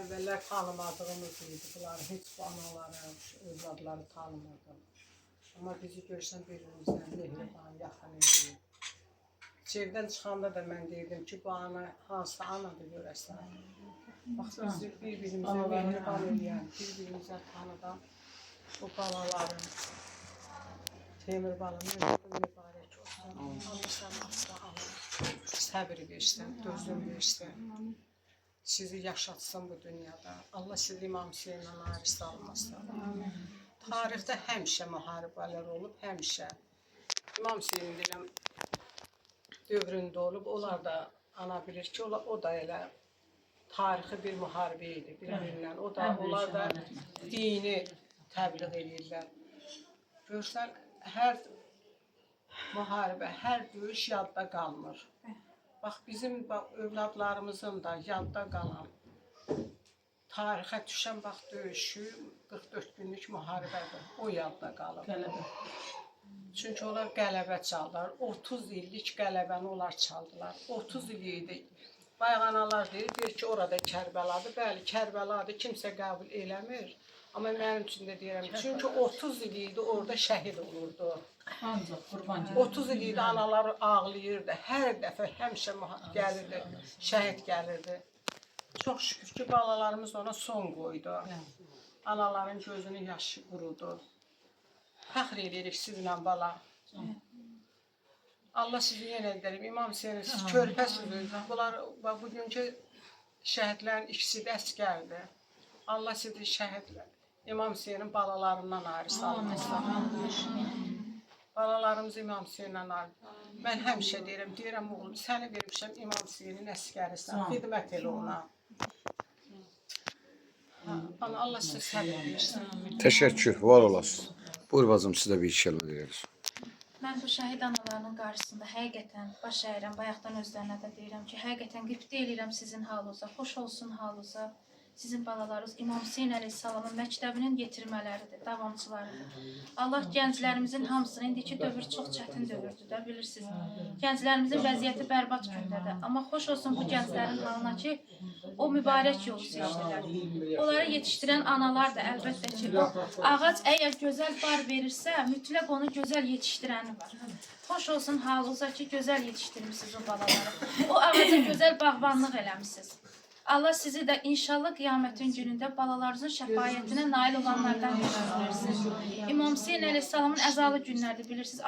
Əvvəllər tanımadığımız idi. Bunları heç bu anaları, övladları tanımırdım. Amma bizi görsən birimizdən mehriban, yaxın edir. İçeriden çıxanda da mən deyirdim ki, bu ana hansı anadır görəsən. Bax, bizi bir-birimizə mehriban edən, bir-birimizə tanıdan bu balaların, Teymur balanın ömrü mübarək olsun. Allah sana asla alın, səbir versin, dözüm versin. Sizi yaşatsın bu dünyada. Allah sizi İmam Hüseyin'den ayrı salmasın. Tarixdə həmişə müharibələr olub, həmişə. İmam Hüseynin deyiləm, dövründə olub, onlar da ana bilir ki, o da elə tarixi bir müharibə idi, bir-birindən. O da, onlar da dini təbliğ edirlər. Görsən, hər müharibə, hər döyüş yadda qalmır. Bax, bizim övladlarımızın da yadda qalan, tarixə düşən bax döyüşü 44 günlük müharibədir. O yadda qalıb. Çünki onlar qələbə çaldılar. 30 illik qələbəni onlar çaldılar. 30 il idi. Bayaq analar deyir ki, orada Kərbəladır. Bəli, Kərbəladır, kimsə qəbul eləmir. Amma mənim üçün də deyirəm, çünki 30 il idi orada şəhid olurdu. 30 il idi analar ağlayırdı. Hər dəfə həmişə gəlirdi, şəhid gəlirdi. Çox şükür ki, balalarımız ona son qoydu. Anaların gözünün yaşı qurudu. Fəxr edirik sizinlə bala. Allah sizi yenə edəlim. İmam Hüseyin'in siz körpəsiniz. Bunlar, bugünkü şəhidlərin ikisi də əskərdir. Allah sizi şəhidlər, İmam Hüseyin'in balalarından ayrı salmasın. Balalarımız İmam Hüseyin'den ayrı. Mən həmişə deyirəm, oğlum, səni vermişəm İmam Hüseyin'in əskərisən, xidmət elə ona. Allah size səbir versin. Teşekkür, var olasın. Buyur bacım, siz də bir iki kəlmə deyərsiniz. Mən bu şəhid analarının qarşısında həqiqətən baş əyirəm, bayaqdan özlərinə də deyirəm ki, həqiqətən qibtə eləyirəm sizin halınıza, xoş olsun halınıza. Sizin balalarınız İmam Hüseyin əleyhissalamın məktəbinin yetirmələridir, davamçılarıdır. Allah gənclərimizin hamısını, indiki dövr çox çətin dövrdür də, bilirsiniz. Gənclərimizin vəziyyəti bərbad gündədir. Amma xoş olsun bu gənclərin halına ki, o mübarək yolu seçdilər. Onları yetişdirən analar da əlbəttə ki, o ağac əgər gözəl bar verirsə, mütləq onu gözəl yetişdirəni var. Xoş olsun halınıza ki, gözəl yetişdirmişsiniz o balaları. O ağaca gözəl bağbanlıq eləmişsiniz. Allah sizi də inşallah qiyamətin günündə balalarınızın şəfayətinə nail olanlardan versin. İmam Hüseyin əleyhissalamın əzalı günlərdir, bilirsiniz.